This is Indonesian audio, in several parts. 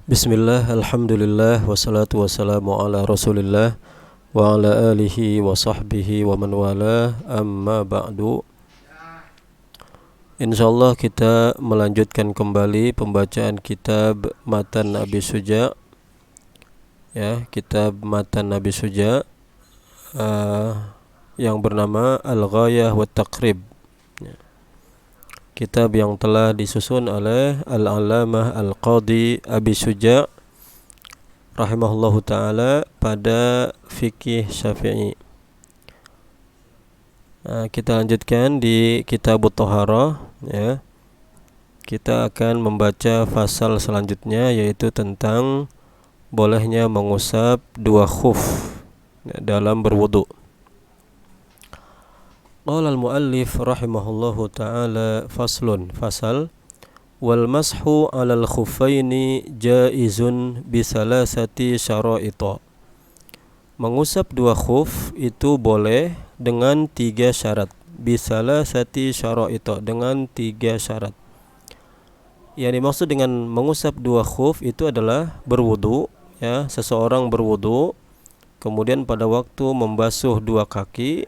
Bismillah, alhamdulillah, wassalatu wassalamu ala rasulillah wa ala alihi wa sahbihi wa man wala, amma ba'du. InsyaAllah kita melanjutkan kembali pembacaan kitab Matan Abi Suja, ya, kitab Matan Abi Suja yang bernama Al-Ghayah wa Taqrib, kitab yang telah disusun oleh Al-Alamah Al-Qadhi Abi Suja rahimahullahu ta'ala pada fikih Syafi'i. Kita lanjutkan di kitab Thaharah, ya. Kita akan membaca fasal selanjutnya, yaitu tentang bolehnya mengusap dua khuf dalam berwudu. Qala al-muallif rahimahullahu ta'ala faslun, fasal wal mashu 'alal khuffaini jaizun bi salasati syara'ita. Mengusap dua khuf itu boleh dengan tiga syarat. Bi salasati syara'ita, dengan tiga syarat. Yang dimaksud dengan mengusap dua khuf itu adalah berwudu, ya, seseorang berwudu kemudian pada waktu membasuh dua kaki,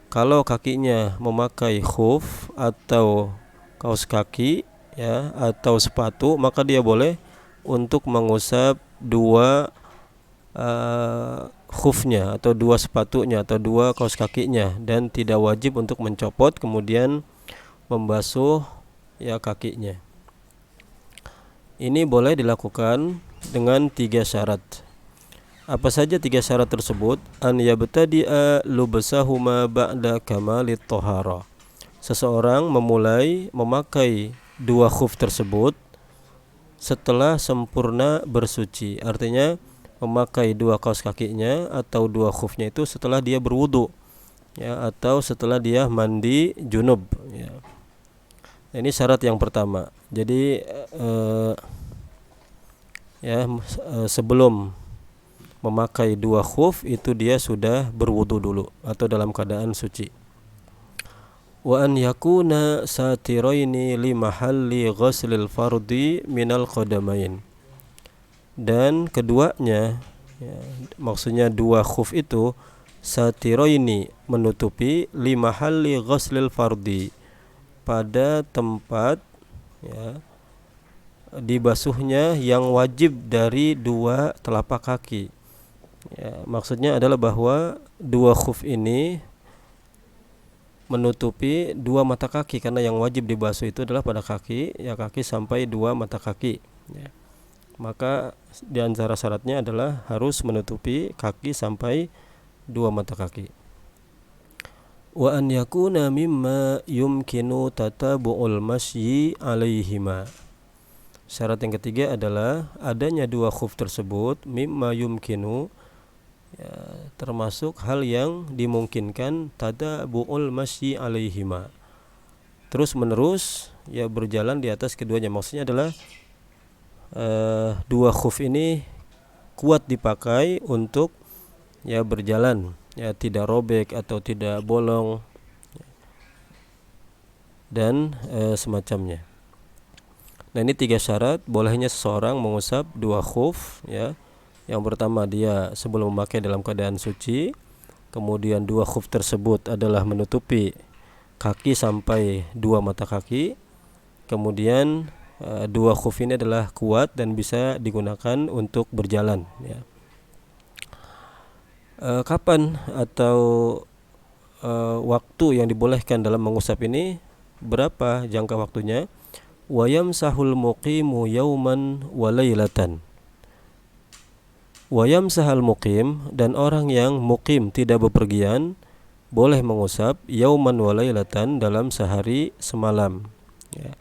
kalau kakinya memakai khuf atau kaos kaki, ya, atau sepatu, maka dia boleh untuk mengusap dua khufnya atau dua sepatunya atau dua kaos kakinya, dan tidak wajib untuk mencopot kemudian membasuh, ya, kakinya. Ini boleh dilakukan dengan tiga syarat. Apa saja tiga syarat tersebut? An yabtadi'a lubsahuma ba'da kamalit thahara. Seseorang memulai memakai dua khuf tersebut setelah sempurna bersuci. Artinya memakai dua kaos kakinya atau dua khufnya itu setelah dia berwudu, ya, atau setelah dia mandi junub, ya. Ini syarat yang pertama. Jadi sebelum memakai dua khuf itu dia sudah berwudu dulu atau dalam keadaan suci. Wa an yakuna satiraini li mahalli ghuslil fardi minal qadamain. Dan keduanya, ya, maksudnya dua khuf itu satiraini, menutupi, li mahalli ghuslil fardi, pada tempat, ya, dibasuhnya yang wajib dari dua telapak kaki. Ya, maksudnya adalah bahwa dua khuf ini menutupi dua mata kaki, karena yang wajib dibasuh itu adalah pada kaki, ya, kaki sampai dua mata kaki, ya. Maka di antara syaratnya adalah harus menutupi kaki sampai dua mata kaki. Wa an yakuna mimma yumkinu tatabu'ul masyi alaihima. Syarat yang ketiga adalah adanya dua khuf tersebut mimma yumkinu, ya, termasuk hal yang dimungkinkan tadabu'ul masyi alaihima, terus menerus, ya, berjalan di atas keduanya. Maksudnya adalah dua khuf ini kuat dipakai untuk, ya, berjalan, ya, tidak robek atau tidak bolong dan semacamnya. Nah, ini tiga syarat bolehnya seseorang mengusap dua khuf, ya. Yang pertama, dia sebelum memakai dalam keadaan suci. Kemudian dua khuf tersebut adalah menutupi kaki sampai dua mata kaki. Kemudian dua khuf ini adalah kuat dan bisa digunakan untuk berjalan, ya. Kapan atau waktu yang dibolehkan dalam mengusap ini? Berapa jangka waktunya? Wa yamsahul muqimu yauman wa lailatan. Wa yamsahal muqim, dan orang yang muqim tidak bepergian boleh mengusap yauman wa lailatan, dalam sehari semalam, ya.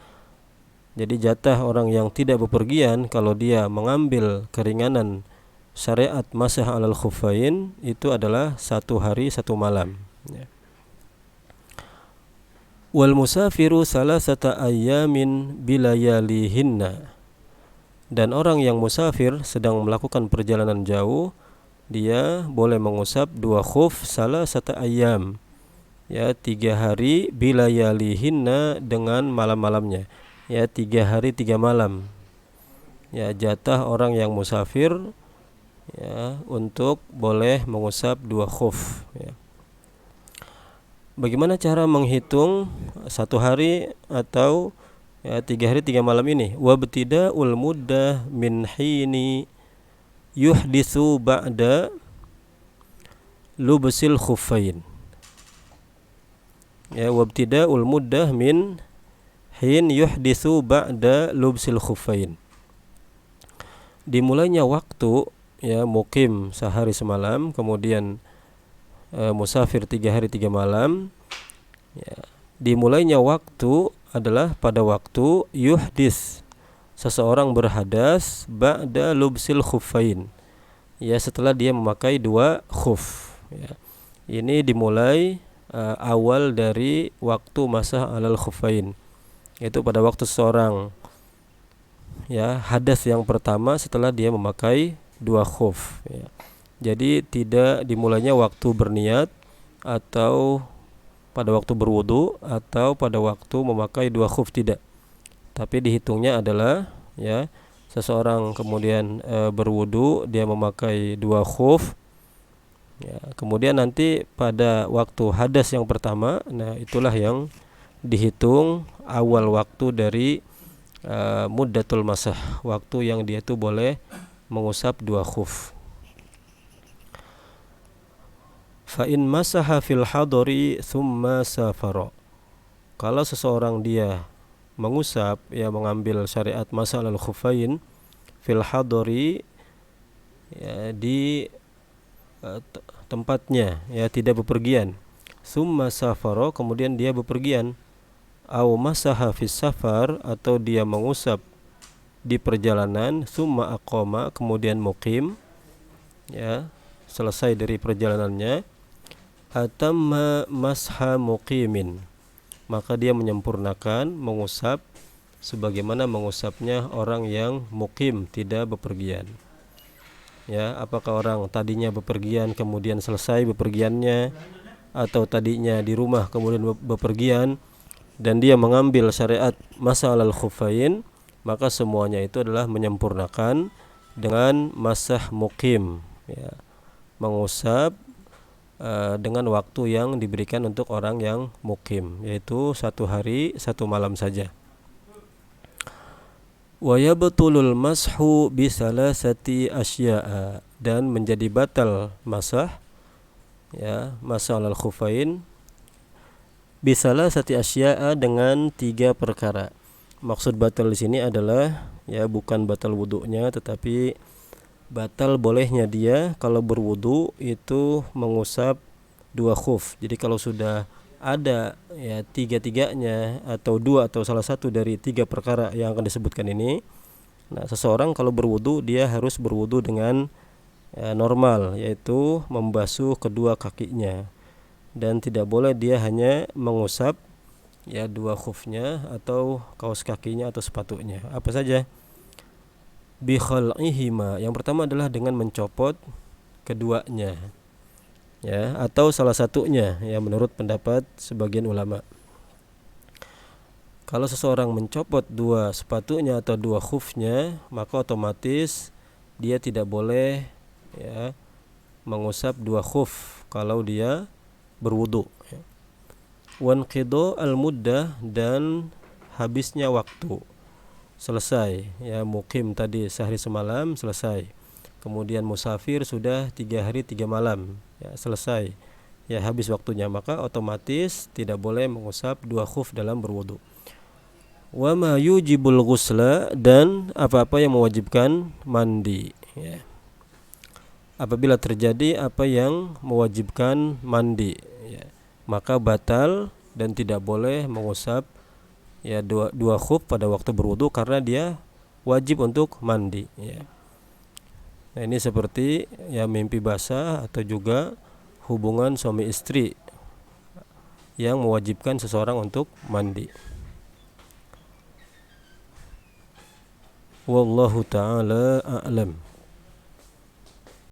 Jadi jatah orang yang tidak bepergian kalau dia mengambil keringanan syariat masah alal khuffain itu adalah satu hari satu malam, ya. Wal musafiru salasata ayyamin bilayalihinna. Dan orang yang musafir sedang melakukan perjalanan jauh, dia boleh mengusap dua khuf salasata ayyam, ya, 3 hari, bilayalihinna, dengan malam-malamnya, ya, 3 hari 3 malam, ya jatah orang yang musafir ya untuk boleh mengusap 2 khuf ya. Bagaimana cara menghitung 1 hari atau ya 3 hari 3 malam ini? Wabtida'ul muddah min hini yuhditsu ba'da lubsil khuffain. Ya, wabtida'ul muddah min hin yuhditsu ba'da lubsil khuffain. Dimulainya waktu ya mukim sehari semalam, kemudian musafir 3 hari 3 malam ya. Dimulainya waktu adalah pada waktu yuhdis, seseorang berhadas ba'da lubsil khuffain ya, setelah dia memakai 2 khuf ya. Ini dimulai awal dari waktu masah alal khuffain, yaitu pada waktu seseorang ya hadas yang pertama setelah dia memakai 2 khuf ya. Jadi tidak dimulainya waktu berniat atau pada waktu berwudu atau pada waktu memakai 2 khuf, tidak. Tapi dihitungnya adalah ya seseorang kemudian berwudu, dia memakai 2 khuf ya, kemudian nanti pada waktu hadas yang pertama, nah itulah yang dihitung awal waktu dari muddatul masah, waktu yang dia itu boleh mengusap 2 khuf. Fa in masaha fil hadari thumma safara. Kalau seseorang dia mengusap ya mengambil syariat masah al khuffain fil hadari ya, di tempatnya ya tidak bepergian, thumma safara, kemudian dia bepergian, au masaha fis safar, atau dia mengusap di perjalanan, thumma aqama, kemudian muqim ya selesai dari perjalanannya, atamma masha muqimin, maka dia menyempurnakan mengusap sebagaimana mengusapnya orang yang muqim, tidak bepergian ya. Apakah orang tadinya bepergian kemudian selesai bepergiannya, atau tadinya di rumah kemudian bepergian dan dia mengambil syariat masah alal khuffain, maka semuanya itu adalah menyempurnakan dengan masah muqim ya, mengusap dengan waktu yang diberikan untuk orang yang mukim, yaitu 1 hari 1 malam saja. Wa yabtulul mashu bi salasati asya'a, dan menjadi batal masah ya masah alal khuffain bi salasati asya'a, dengan 3 perkara. Maksud batal di sini adalah ya bukan batal wudunya, tetapi batal bolehnya dia kalau berwudu itu mengusap 2 khuf. Jadi kalau sudah ada ya 3-tiganya atau 2 atau salah satu dari 3 perkara yang akan disebutkan ini, nah seseorang kalau berwudu dia harus berwudu dengan normal, yaitu membasuh kedua kakinya, dan tidak boleh dia hanya mengusap ya 2 khufnya atau kaos kakinya atau sepatunya. Apa saja? Bi khal'ihima, yang pertama adalah dengan mencopot keduanya ya, atau salah satunya ya menurut pendapat sebagian ulama. Kalau seseorang mencopot 2 sepatunya atau 2 khufnya, maka otomatis dia tidak boleh ya mengusap 2 khuf kalau dia berwudu ya. Wan qidha al muddah, dan habisnya waktu, selesai ya mukim tadi sehari semalam selesai, kemudian musafir sudah 3 hari 3 malam ya selesai ya habis waktunya, maka otomatis tidak boleh mengusap 2 khuf dalam berwudu. Wa ma yujibul ghusla, dan apa-apa yang mewajibkan mandi ya. Apabila terjadi apa yang mewajibkan mandi ya, maka batal dan tidak boleh mengusap ya 2 khuf pada waktu berwudu karena dia wajib untuk mandi ya. Nah ini seperti ya mimpi basah atau juga hubungan suami istri yang mewajibkan seseorang untuk mandi. Wallahu ta'ala a'lam.